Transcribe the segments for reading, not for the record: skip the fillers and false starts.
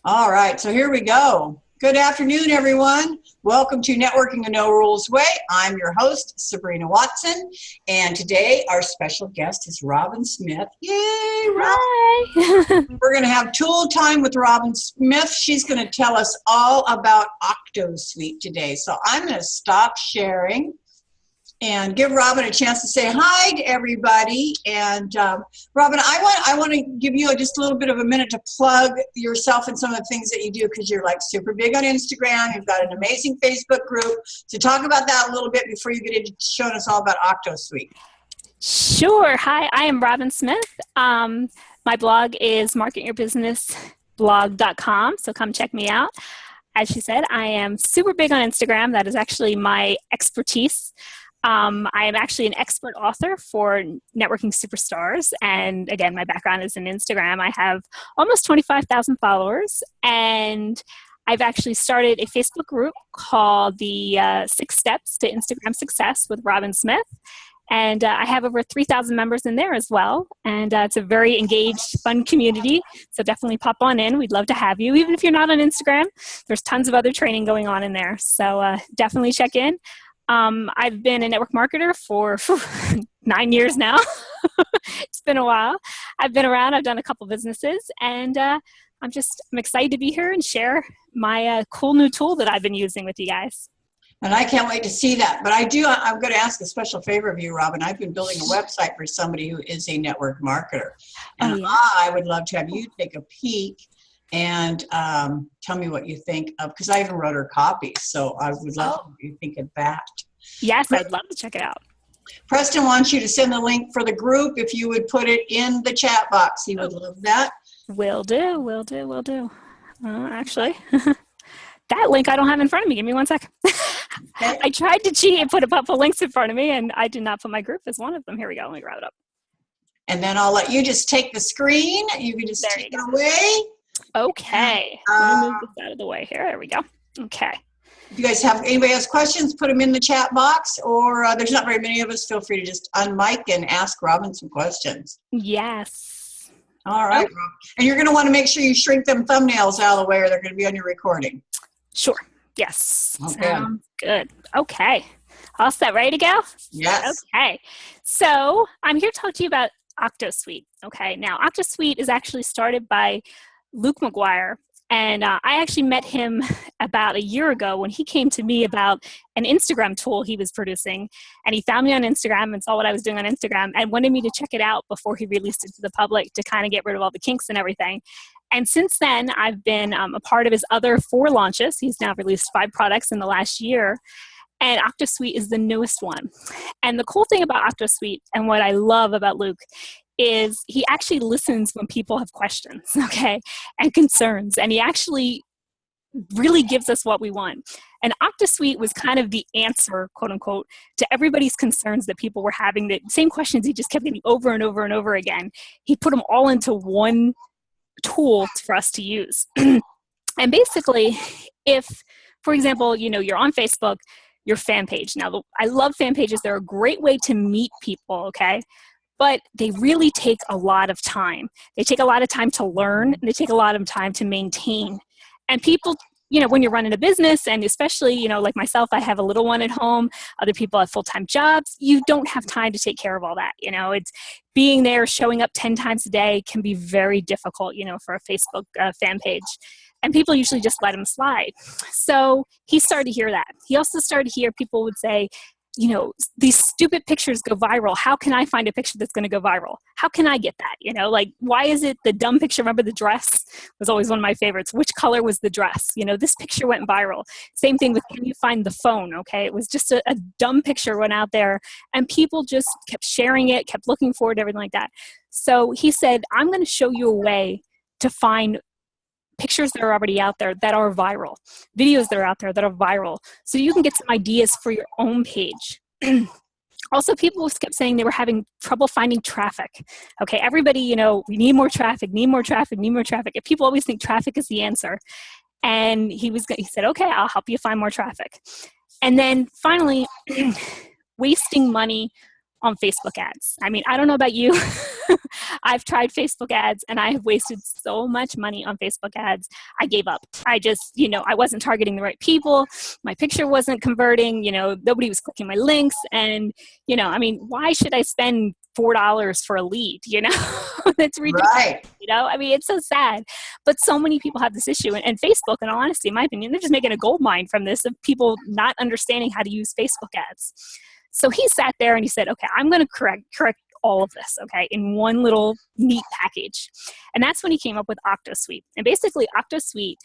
All right, so here we go. Good afternoon, everyone. Welcome to Networking the No Rules Way. I'm your host, Sabrina Watson, and today our special guest is Robin Smith. Yay, Robin! Hi! We're going to have tool time with Robin Smith. She's going to tell us all about Octosuite today. So I'm going to stop sharing and give Robin a chance to say hi to everybody. And Robin, I want to give you just a little bit of a minute to plug yourself and some of the things that you do, because you're like super big on Instagram. You've got an amazing Facebook group. So talk about that a little bit before you get into showing us all about Octosuite. Sure. Hi, I am Robin Smith. My blog is marketyourbusinessblog.com, so come check me out. As she said, I am super big on Instagram. That is actually my expertise. I am actually an expert author for Networking Superstars. And again, my background is in Instagram. I have almost 25,000 followers. And I've actually started a Facebook group called the 6 Steps to Instagram Success with Robin Smith. And I have over 3,000 members in there as well. And it's a very engaged, fun community. So definitely pop on in. We'd love to have you. Even if you're not on Instagram, there's tons of other training going on in there. So definitely check in. I've been a network marketer for 9 years now. It's been a while. I've been around. I've done a couple businesses, and I'm excited to be here and share my cool new tool that I've been using with you guys. And I can't wait to see that. But I'm going to ask a special favor of you, Robin. I've been building a website for somebody who is a network marketer. And I would love to have you take a peek and tell me what you think of, because I even wrote her copy. So I would love to know what you think of that. Yes, I'd love to check it out. Preston wants you to send the link for the group. If you would put it in the chat box, he would love that. Will do. Actually, that link I don't have in front of me. Give me 1 second. Okay. I tried to cheat and put a couple links in front of me, and I did not put my group as one of them. Here we go. Let me grab it up. And then I'll let you just take the screen. You can just take it away. Okay. Let me move this out of the way here. There we go. Okay. If you guys have anybody has questions, put them in the chat box, or there's not very many of us. Feel free to just unmic and ask Robin some questions. Yes. All right. Rob. And you're going to want to make sure you shrink them thumbnails out of the way, or they're going to be on your recording. Sure. Yes. Okay. Sounds good. Okay. All set. Ready to go? Yes. Okay. So I'm here to talk to you about Octosuite. Okay. Now, Octosuite is actually started by Maguire. And I actually met him about a year ago when he came to me about an Instagram tool he was producing. And he found me on Instagram and saw what I was doing on Instagram and wanted me to check it out before he released it to the public to kind of get rid of all the kinks and everything. And since then, I've been a part of his other 4 launches. He's now released 5 products in the last year. And Octosuite is the newest one. And the cool thing about Octosuite, and what I love about Luke, is he actually listens when people have questions, okay, and concerns. And he actually really gives us what we want. And Octosuite was kind of the answer, quote unquote, to everybody's concerns that people were having. The same questions he just kept getting over and over and over again. He put them all into one tool for us to use. And basically, if, for example, you're on Facebook, your fan page. Now, I love fan pages. They're a great way to meet people, okay? But they really take a lot of time. They take a lot of time to learn, and they take a lot of time to maintain. And people, when you're running a business, and especially, like myself, I have a little one at home. Other people have full-time jobs. You don't have time to take care of all that. It's being there, showing up 10 times a day can be very difficult, for a Facebook fan page. And people usually just let them slide. So he started to hear that. He also started to hear people would say, these stupid pictures go viral. How can I find a picture that's going to go viral? How can I get that? Why is it the dumb picture? Remember, the dress was always one of my favorites. Which color was the dress? This picture went viral. Same thing with, can you find the phone? Okay. It was just a dumb picture went out there, and people just kept sharing it, kept looking for it, everything like that. So he said, I'm going to show you a way to find pictures that are already out there that are viral, videos that are out there that are viral, so you can get some ideas for your own page. Also, people kept saying they were having trouble finding traffic. Okay, everybody, we need more traffic, need more traffic, need more traffic. And people always think traffic is the answer. And he said, okay, I'll help you find more traffic. And then finally, wasting money on Facebook ads. I mean, I don't know about you. I've tried Facebook ads and I have wasted so much money on Facebook ads. I gave up. I just, I wasn't targeting the right people. My picture wasn't converting, nobody was clicking my links. And, I mean, why should I spend $4 for a lead? That's ridiculous. Right. I mean, it's so sad. But so many people have this issue. And Facebook, in all honesty, in my opinion, they're just making a gold mine from this of people not understanding how to use Facebook ads. So he sat there and he said, okay, I'm going to correct all of this, okay, in one little neat package. And that's when he came up with Octosuite. And basically, Octosuite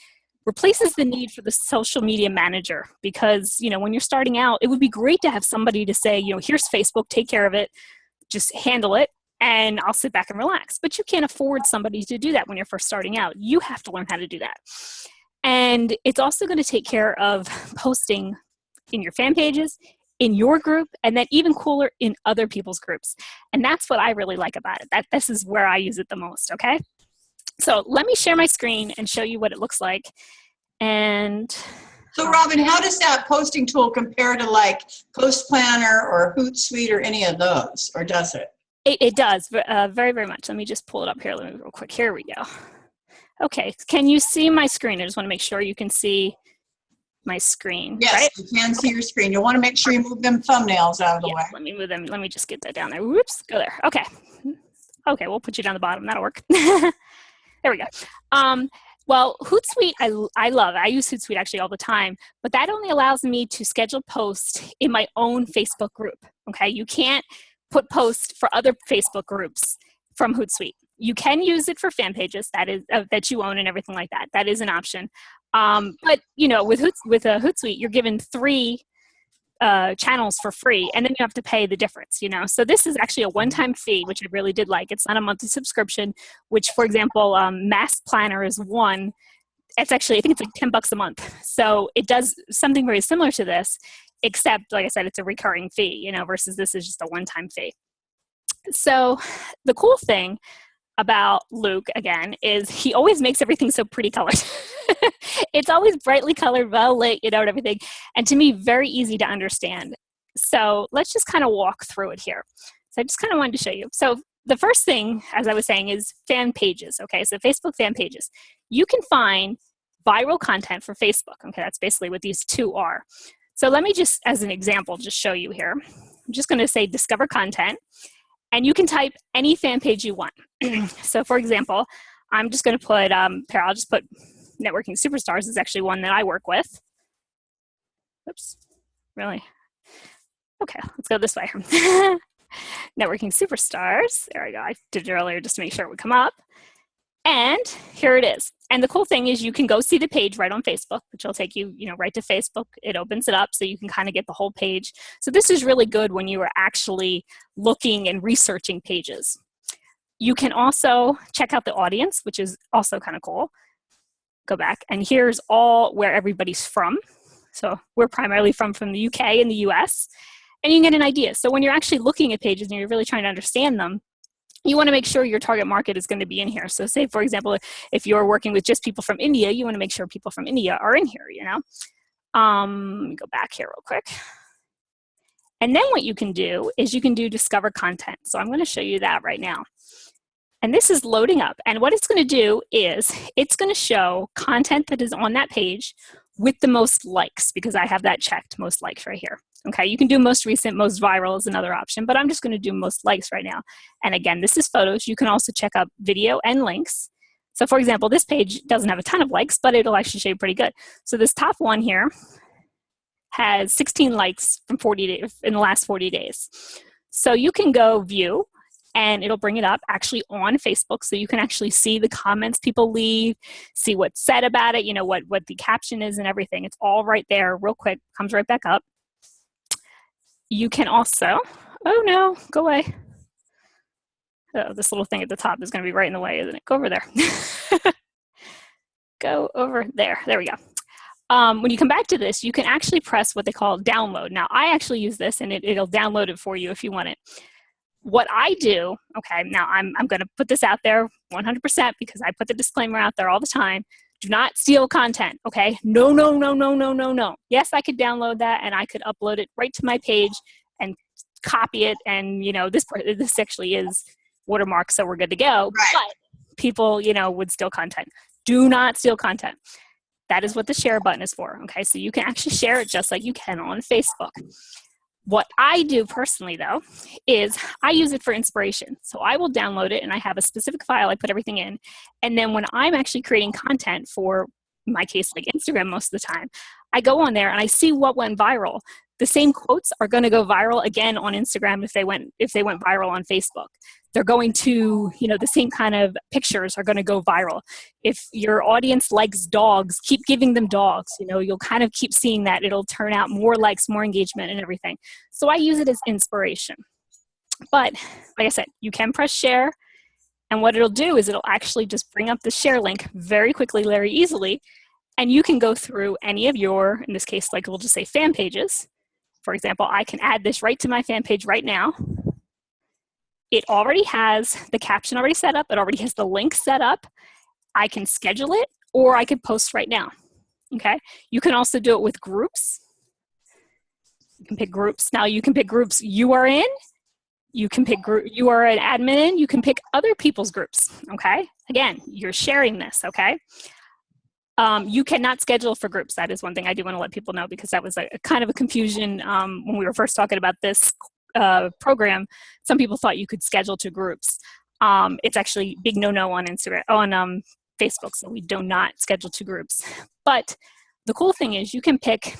replaces the need for the social media manager because, when you're starting out, it would be great to have somebody to say, here's Facebook, take care of it, just handle it, and I'll sit back and relax. But you can't afford somebody to do that when you're first starting out. You have to learn how to do that. And it's also going to take care of posting in your fan pages, in your group, and then even cooler, in other people's groups. And that's what I really like about it. This is where I use it the most, okay? So let me share my screen and show you what it looks like. And so Robin, how does that posting tool compare to like Post Planner or Hootsuite or any of those, or does it? It does, very, very much. Let me just pull it up here real quick. Here we go. Okay, can you see my screen? I just want to make sure you can see my screen. Yes, right? you can see your screen. You want to make sure you move them thumbnails out of the way. Let me move them. Let me just get that down there. Whoops, go there. Okay. Okay, we'll put you down the bottom. That'll work. There we go. Well, Hootsuite, I love. I use Hootsuite actually all the time, but that only allows me to schedule posts in my own Facebook group. Okay, you can't put posts for other Facebook groups from Hootsuite. You can use it for fan pages that you own and everything like that. That is an option. But with Hootsuite, you're given 3 channels for free, and then you have to pay the difference. So this is actually a one-time fee, which I really did like. It's not a monthly subscription. Which, for example, Mass Planner is one. It's actually, I think it's like $10 a month. So it does something very similar to this, except, like I said, it's a recurring fee. Versus this is just a one-time fee. So the cool thing about Luke, again, is he always makes everything so pretty colored. It's always brightly colored, well lit, and everything. And to me, very easy to understand. So let's just kind of walk through it here. So I just kind of wanted to show you. So the first thing, as I was saying, is fan pages. Okay, so Facebook fan pages. You can find viral content for Facebook. Okay, that's basically what these 2 are. So let me just, as an example, just show you here. I'm just going to say discover content. And you can type any fan page you want. So for example, I'm just going to put, here, I'll just put Networking Superstars is actually one that I work with. Oops, really? Okay, let's go this way. Networking Superstars. There we go. I did it earlier just to make sure it would come up. And here it is. And the cool thing is you can go see the page right on Facebook, which will take you, right to Facebook. It opens it up so you can kind of get the whole page. So this is really good when you are actually looking and researching pages. You can also check out the audience, which is also kind of cool. Go back, and here's all where everybody's from. So we're primarily from the UK and the US, and you can get an idea. So when you're actually looking at pages and you're really trying to understand them, you want to make sure your target market is going to be in here. So say, for example, if you're working with just people from India, you want to make sure people from India are in here, Let me go back here real quick. And then what you can do is you can do discover content. So I'm going to show you that right now. And this is loading up. And what it's going to do is it's going to show content that is on that page with the most likes, because I have that checked, most likes right here. Okay, you can do most recent, most viral is another option, but I'm just going to do most likes right now. And again, this is photos. You can also check out video and links. So for example, this page doesn't have a ton of likes, but it'll actually show you pretty good. So this top one here has 16 likes from 40 days in the last 40 days. So you can go view, and it'll bring it up actually on Facebook, so you can actually see the comments people leave, see what's said about it, what the caption is and everything. It's all right there real quick, comes right back up. You can also, oh no, go away. Oh, this little thing at the top is going to be right in the way, isn't it? Go over there. Go over there. There we go. When you come back to this, you can actually press what they call download. Now, I actually use this, and it'll download it for you if you want it. What I do, okay, now I'm going to put this out there 100% because I put the disclaimer out there all the time. Do not steal content, okay? No, no, no, no, no, no, no. Yes, I could download that and I could upload it right to my page and copy it and, this actually is watermarked, so we're good to go. Right. But people, would steal content. Do not steal content. That is what the share button is for. Okay, so you can actually share it just like you can on Facebook. What I do personally, though, is I use it for inspiration. So I will download it, and I have a specific file. I put everything in. And then when I'm actually creating content for, in my case, like Instagram most of the time, I go on there and I see what went viral. The same quotes are going to go viral again on Instagram if they went viral on Facebook. They're going to, the same kind of pictures are going to go viral. If your audience likes dogs, keep giving them dogs. You'll kind of keep seeing that. It'll turn out more likes, more engagement and everything. So I use it as inspiration. But like I said, you can press share. And what it'll do is it'll actually just bring up the share link very quickly, very easily. And you can go through any of your, in this case, like we'll just say fan pages. For example, I can add this right to my fan page right now. It already has the caption already set up. It already has the link set up. I can schedule it, or I can post right now. Okay. You can also do it with groups. You can pick groups. Now you can pick groups you are in. You can pick group you are an admin in. You can pick other people's groups. Okay. Again, you're sharing this. Okay. You cannot schedule for groups. That is one thing I do want to let people know, because that was a kind of a confusion when we were first talking about this program. Some people thought you could schedule to groups. It's actually big no-no on Instagram, on Facebook, so we do not schedule to groups. But the cool thing is you can pick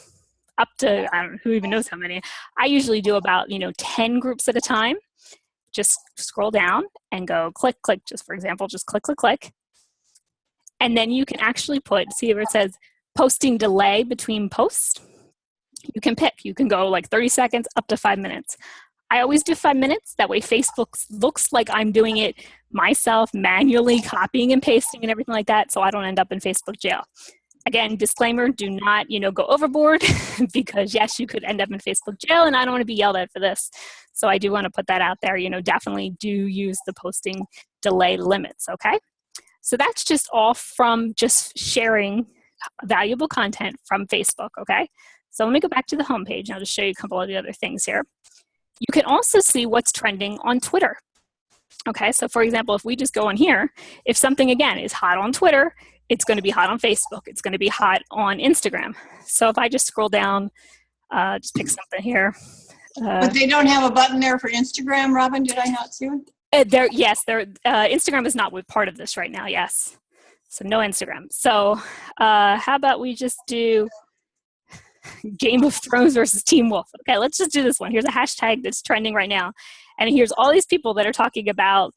up to, I don't know, who even knows how many. I usually do about 10 groups at a time. Just scroll down and go click, click. Just for example, just click, click, click. And then you can actually see where it says posting delay between posts. You can pick. You can go like 30 seconds up to 5 minutes. I always do 5 minutes. That way Facebook looks like I'm doing it myself, manually copying and pasting and everything like that, so I don't end up in Facebook jail. Again, disclaimer, do not, go overboard because yes, you could end up in Facebook jail, and I don't want to be yelled at for this. So I do want to put that out there. Definitely do use the posting delay limits, okay? So that's just all from just sharing valuable content from Facebook, okay? So let me go back to the homepage, and I'll just show you a couple of the other things here. You can also see what's trending on Twitter. Okay, so for example, if we just go on here, if something, again, is hot on Twitter, it's going to be hot on Facebook. It's going to be hot on Instagram. So if I just scroll down, just pick something here. But they don't have a button there for Instagram, Robin? Did I not see one? Instagram is not with part of this right now, yes. So no Instagram. So how about we just do Game of Thrones versus Teen Wolf. Okay, let's just do this one. Here's a hashtag that's trending right now. And here's all these people that are talking about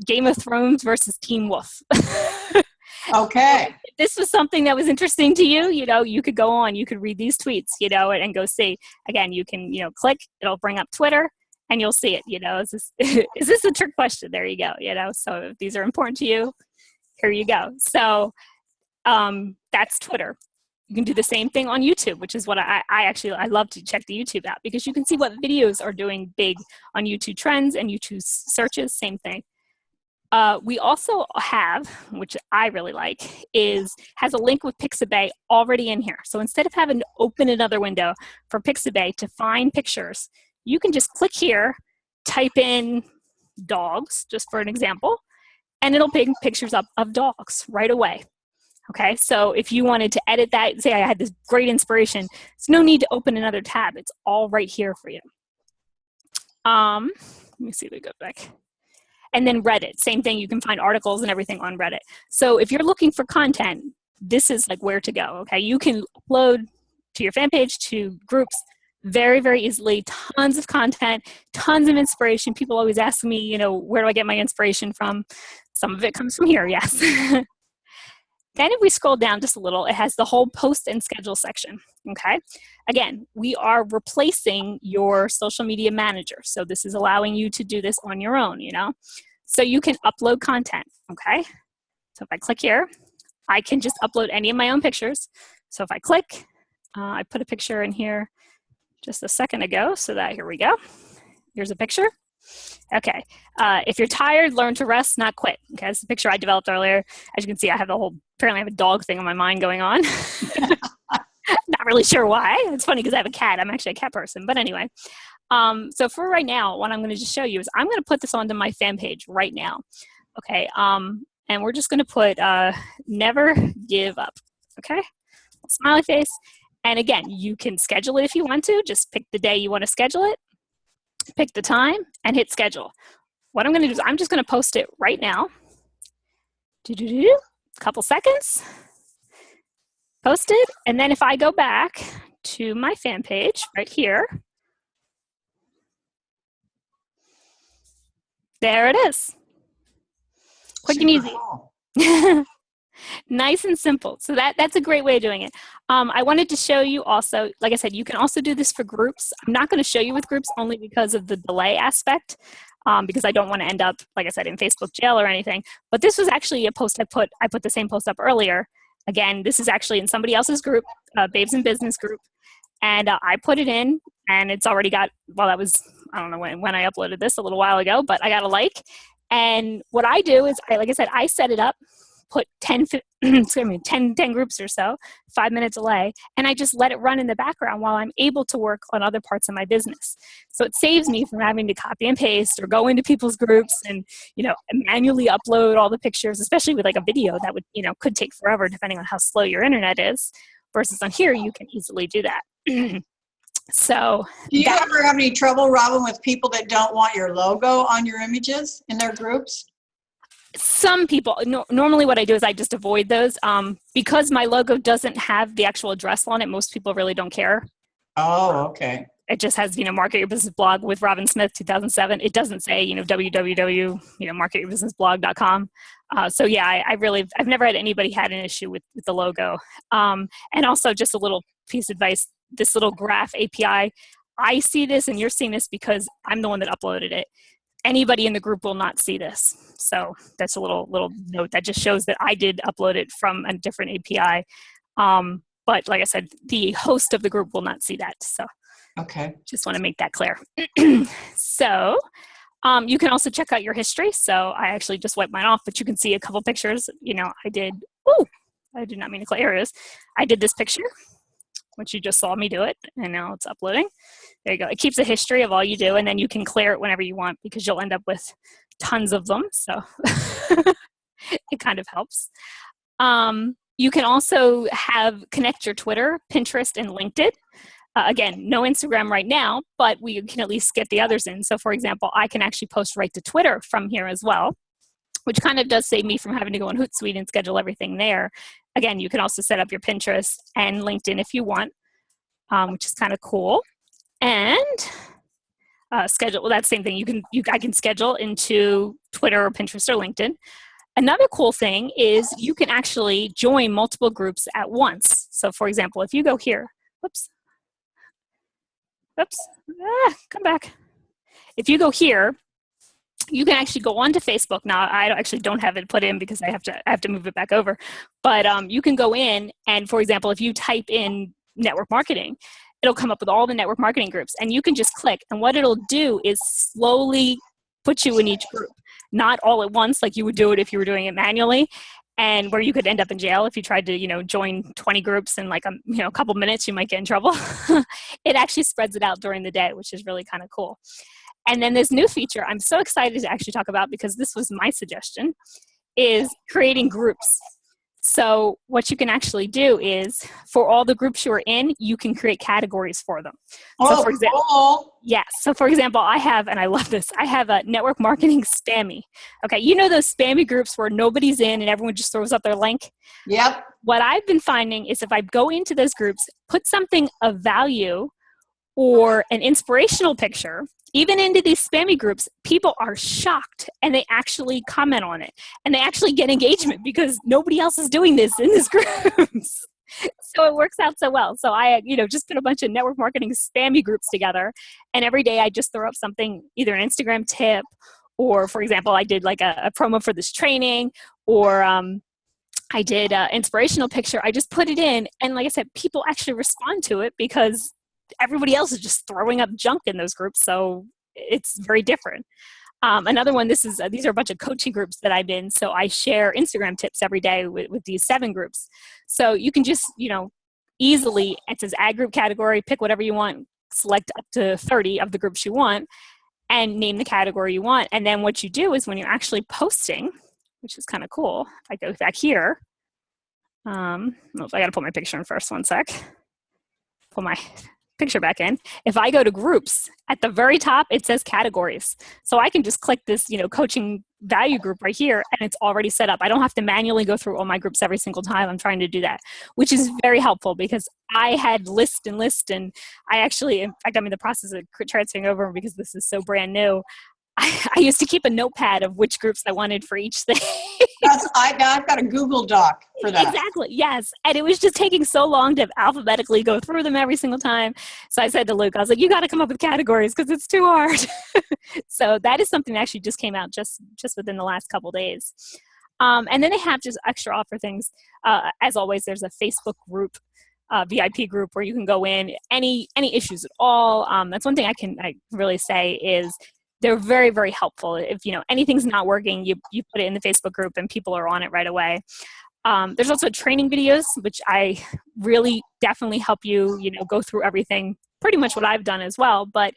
Game of Thrones versus Teen Wolf. Okay. If this was something that was interesting to you, you could go on, you could read these tweets, and go see. Again, you can, click, it'll bring up Twitter, and you'll see it, is this a trick question? There you go, so if these are important to you, here you go. So that's Twitter. You can do the same thing on YouTube, which is what I love to check the YouTube out, because you can see what videos are doing big on YouTube trends and YouTube searches, same thing. We also have, which I really like, has a link with Pixabay already in here. So instead of having to open another window for Pixabay to find pictures, you can just click here, type in dogs, just for an example, and it'll bring pictures up of dogs right away. Okay, so if you wanted to edit that, say I had this great inspiration, there's no need to open another tab. It's all right here for you. Let me see if we go back. And then Reddit, same thing. You can find articles and everything on Reddit. So if you're looking for content, this is like where to go, okay? You can upload to your fan page, to groups, very, very easily. Tons of content, tons of inspiration. People always ask me, where do I get my inspiration from? Some of it comes from here, yes. Then if we scroll down just a little, it has the whole post and schedule section, okay? Again, we are replacing your social media manager. So this is allowing you to do this on your own, So you can upload content, okay? So if I click here, I can just upload any of my own pictures. So if I click, I put a picture in here just a second ago, so that here we go. Here's a picture. Okay, if you're tired, learn to rest, not quit. Okay, that's the picture I developed earlier. As you can see, apparently I have a dog thing on my mind going on. Not really sure why. It's funny because I have a cat. I'm actually a cat person. But anyway, So for right now, what I'm going to just show you is I'm going to put this onto my fan page right now. Okay. And we're just going to put never give up. Okay. Smiley face. And again, you can schedule it if you want to. Just pick the day you want to schedule it, pick the time, and hit schedule. What I'm going to do is I'm just going to post it right now. Couple seconds. Post it. And then if I go back to my fan page right here, there it is. Quick and easy. Nice and simple. So that's a great way of doing it. I wanted to show you also, like I said, you can also do this for groups. I'm not going to show you with groups only because of the delay aspect, because I don't want to end up, like I said, in Facebook jail or anything. But this was actually a post I put the same post up earlier. Again, this is actually in somebody else's group, Babes in Business group. And I put it in, and it's already got, well, that was, I don't know when I uploaded this a little while ago, but I got a like. And what I do is, like I said, I set it up, put 10 groups or so, 5-minute delay, and I just let it run in the background while I'm able to work on other parts of my business. So it saves me from having to copy and paste or go into people's groups and, manually upload all the pictures, especially with like a video that would, could take forever depending on how slow your internet is, versus on here, you can easily do that. So do you ever have any trouble, Robin, with people that don't want your logo on your images in their groups? Some people, normally what I do is I just avoid those. Because my logo doesn't have the actual address on it, most people really don't care. Oh, okay. It just has, Market Your Business Blog with Robin Smith, 2007. It doesn't say, www, marketyourbusinessblog.com. So yeah, I've never had anybody had an issue with the logo. And also just a little piece of advice, this little graph API, I see this and you're seeing this because I'm the one that uploaded it. Anybody in the group will not see this. So that's a little note that just shows that I did upload it from a different API. But like I said, the host of the group will not see that. So okay, just want to make that clear. So you can also check out your history. So I actually just wiped mine off, but you can see a couple pictures. I did not mean to clear. Here it is. I did this picture, which you just saw me do it, and now it's uploading. There you go. It keeps a history of all you do, and then you can clear it whenever you want because you'll end up with tons of them. So it kind of helps. You can also connect your Twitter, Pinterest, and LinkedIn. Again, no Instagram right now, but we can at least get the others in. So for example, I can actually post right to Twitter from here as well, which kind of does save me from having to go on Hootsuite and schedule everything there. Again, you can also set up your Pinterest and LinkedIn if you want, which is kind of cool. And schedule, well, that's the same thing. I can schedule into Twitter or Pinterest or LinkedIn. Another cool thing is you can actually join multiple groups at once. So for example, if you go here, come back. If you go here, you can actually go onto Facebook. Now, I actually don't have it put in because I have to move it back over. But you can go in and, for example, if you type in network marketing, it'll come up with all the network marketing groups. And you can just click. And what it'll do is slowly put you in each group. Not all at once like you would do it if you were doing it manually. And where you could end up in jail if you tried to, join 20 groups in like a couple minutes, you might get in trouble. It actually spreads it out during the day, which is really kind of cool. And then this new feature I'm so excited to actually talk about because this was my suggestion, is creating groups. So what you can actually do is for all the groups you are in, you can create categories for them. So for example, yes. So for example, I have, and I love this, I have a network marketing spammy. Okay. Those spammy groups where nobody's in and everyone just throws up their link. Yep. What I've been finding is if I go into those groups, put something of value or an inspirational picture, even into these spammy groups, people are shocked and they actually comment on it and they actually get engagement because nobody else is doing this in these groups. So it works out so well. So I, just put a bunch of network marketing spammy groups together, and every day I just throw up something, either an Instagram tip, or for example, I did like a promo for this training, or I did an inspirational picture. I just put it in, and like I said, people actually respond to it because everybody else is just throwing up junk in those groups. So it's very different. Another one, these are a bunch of coaching groups that I'm in. So I share Instagram tips every day with these 7 groups. So you can just, easily, it says add group category, pick whatever you want, select up to 30 of the groups you want and name the category you want. And then what you do is when you're actually posting, which is kind of cool. If I go back here, I got to put my picture in first, one sec. Pull my picture back in. If I go to groups, at the very top, it says categories. So I can just click this, coaching value group right here, and it's already set up. I don't have to manually go through all my groups every single time I'm trying to do that, which is very helpful because I had list, and I actually, in fact, I'm in the process of transferring over because this is so brand new. I used to keep a notepad of which groups I wanted for each thing. I've got a Google Doc for that. Exactly, yes. And it was just taking so long to alphabetically go through them every single time. So I said to Luke, I was like, you got to come up with categories because it's too hard. So that is something that actually just came out just within the last couple days. And then they have just extra offer things. As always, there's a Facebook group, VIP group where you can go in, any issues at all. That's one thing I really say is they're very, very helpful. If anything's not working, you put it in the Facebook group and people are on it right away. There's also training videos, which I really definitely help you, go through everything, pretty much what I've done as well. But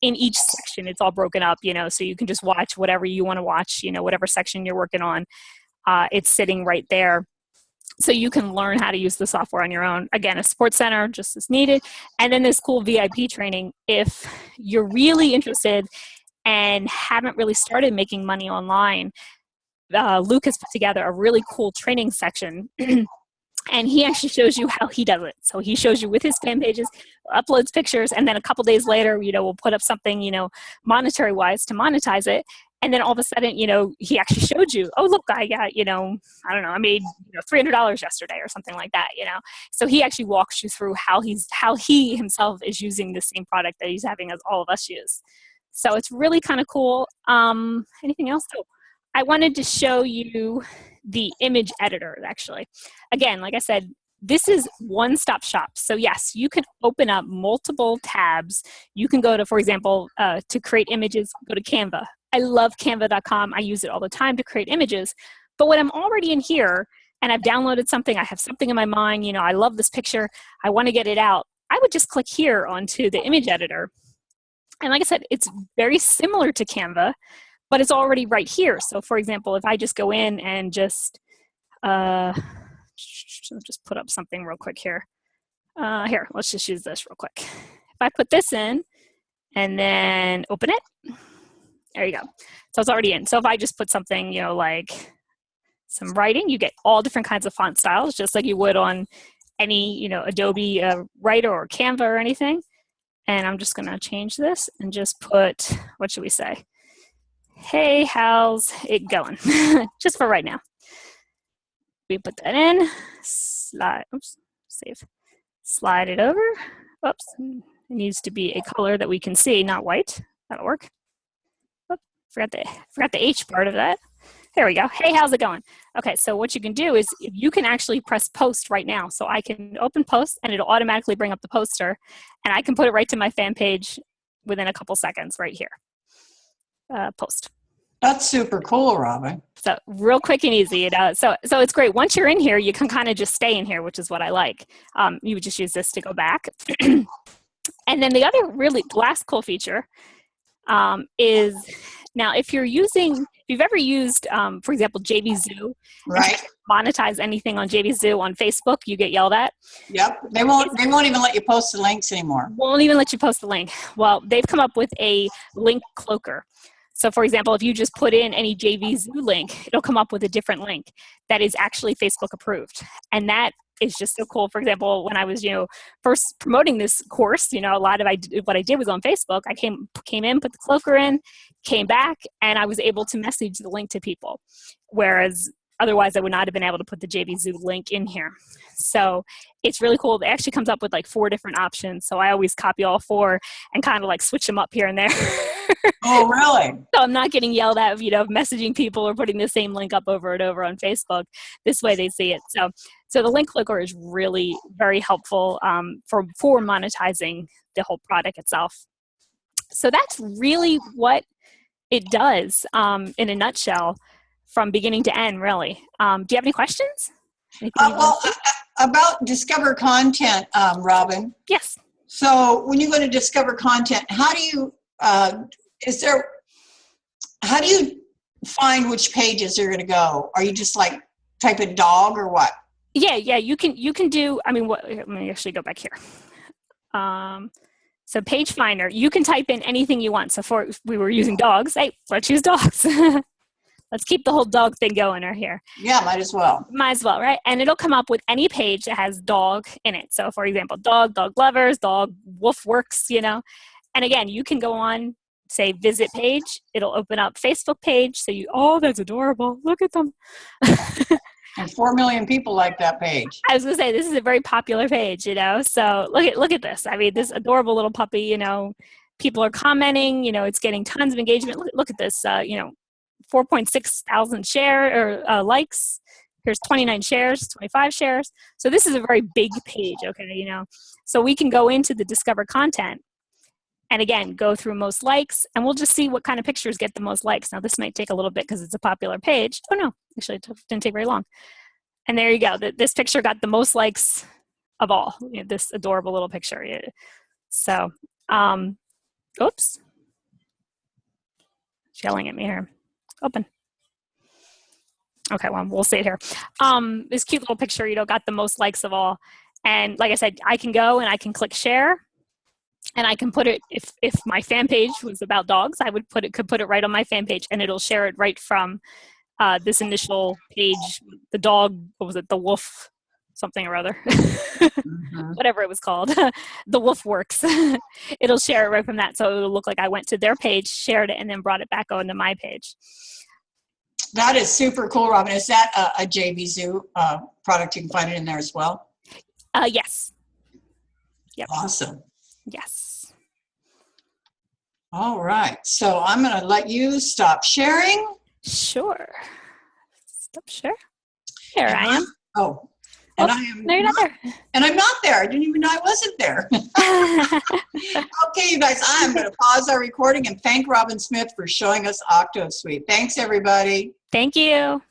in each section, it's all broken up, so you can just watch whatever you want to watch, whatever section you're working on. It's sitting right there. So you can learn how to use the software on your own. Again, a support center just as needed. And then this cool VIP training. If you're really interested and haven't really started making money online, Luke has put together a really cool training section. And he actually shows you how he does it. So he shows you with his fan pages, uploads pictures, and then a couple days later, we'll put up something, monetary-wise to monetize it. And then all of a sudden, he actually showed you, oh, look, I got, I don't know, I made $300 yesterday or something like that, So he actually walks you through how he himself is using the same product that he's having as all of us use. So it's really kind of cool. Anything else? Oh, I wanted to show you the image editor, actually. Again, like I said, this is one-stop shop. So yes, you can open up multiple tabs. You can go to, for example, to create images, go to Canva. I love canva.com. I use it all the time to create images. But when I'm already in here and I've downloaded something, I have something in my mind, I love this picture, I want to get it out, I would just click here onto the image editor. And like I said, it's very similar to Canva, but it's already right here. So for example, if I just go in and just put up something real quick here. Here, let's just use this real quick. If I put this in and then open it, there you go. So it's already in. So if I just put something, like some writing, you get all different kinds of font styles, just like you would on any, Adobe Writer or Canva or anything. And I'm just going to change this and just put, what should we say? Hey, how's it going? Just for right now. We put that in, save, slide it over. Oops, it needs to be a color that we can see, not white. That'll work. Oops, forgot the H part of that. There we go. Hey, how's it going? Okay, so what you can do is you can actually press post right now. So I can open post and it'll automatically bring up the poster and I can put it right to my fan page within a couple seconds right here. Post. That's super cool, Robin. So real quick and easy. So it's great. Once you're in here, you can kind of just stay in here, which is what I like. You would just use this to go back. And then the other last cool feature is now if you've ever used, for example, JVZoo, right? Monetize anything on JVZoo on Facebook, you get yelled at. Yep, they won't even let you post the links anymore. Won't even let you post the link. Well, they've come up with a link cloaker. So for example, if you just put in any JVZoo link, it'll come up with a different link that is actually Facebook approved. And that is just so cool. For example, when I was, first promoting this course, a lot of what I did was on Facebook. I came in, put the cloaker in, came back, and I was able to message the link to people. Whereas otherwise I would not have been able to put the JVZoo link in here. So it's really cool. It actually comes up with like 4 different options. So I always copy all 4 and kind of like switch them up here and there. Oh, really? So I'm not getting yelled at, messaging people or putting the same link up over and over on Facebook. This way they see it. So the link cloaker is really very helpful for monetizing the whole product itself. So that's really what it does in a nutshell from beginning to end, really. Do you have any questions? About Discover Content, Robin. Yes. So when you're going to discover content, how do you how do you find which pages you're going to go? Are you just like type in dog or what? Yeah, you can do, I mean, let me actually go back here. So page finder, you can type in anything you want. So if we were using dogs, hey, let's use dogs. Let's keep the whole dog thing going right here. Yeah, might as well. Might as well, right? And it'll come up with any page that has dog in it. So for example, dog lovers, dog wolf works, you know. And again, you can go on, say visit page. It'll open up Facebook page. So oh, that's adorable. Look at them. And 4 million people like that page. I was gonna say, this is a very popular page, you know. So look at this. I mean, this adorable little puppy, you know, people are commenting, you know, it's getting tons of engagement. Look at this, you know, 4.6 thousand likes. Here's 29 shares, 25 shares. So this is a very big page, okay, you know. So we can go into the discover content and again, go through most likes, and we'll just see what kind of pictures get the most likes. Now this might take a little bit because it's a popular page. Oh no, actually it didn't take very long. And there you go. This picture got the most likes of all, you know, this adorable little picture. So, oops. It's yelling at me here. Open. Okay, well, we'll see it here. This cute little picture, you know, got the most likes of all. And like I said, I can go and I can click share. And I can put it, if my fan page was about dogs, I would could put it right on my fan page, and it'll share it right from this initial page, the dog, what was it, the wolf, something or other, whatever it was called, the wolf works. It'll share it right from that. So it'll look like I went to their page, shared it, and then brought it back onto my page. That is super cool, Robin. Is that a JV Zoo product? You can find it in there as well? Yes. Yep. Awesome. Yes. All right. So I'm going to let you stop sharing. Sure. Stop share. Here I am. Oh. And I am no, you're not there. And I'm not there. I didn't even know I wasn't there. Okay, you guys, I'm going to pause our recording and thank Robin Smith for showing us Octosuite. Thanks, everybody. Thank you.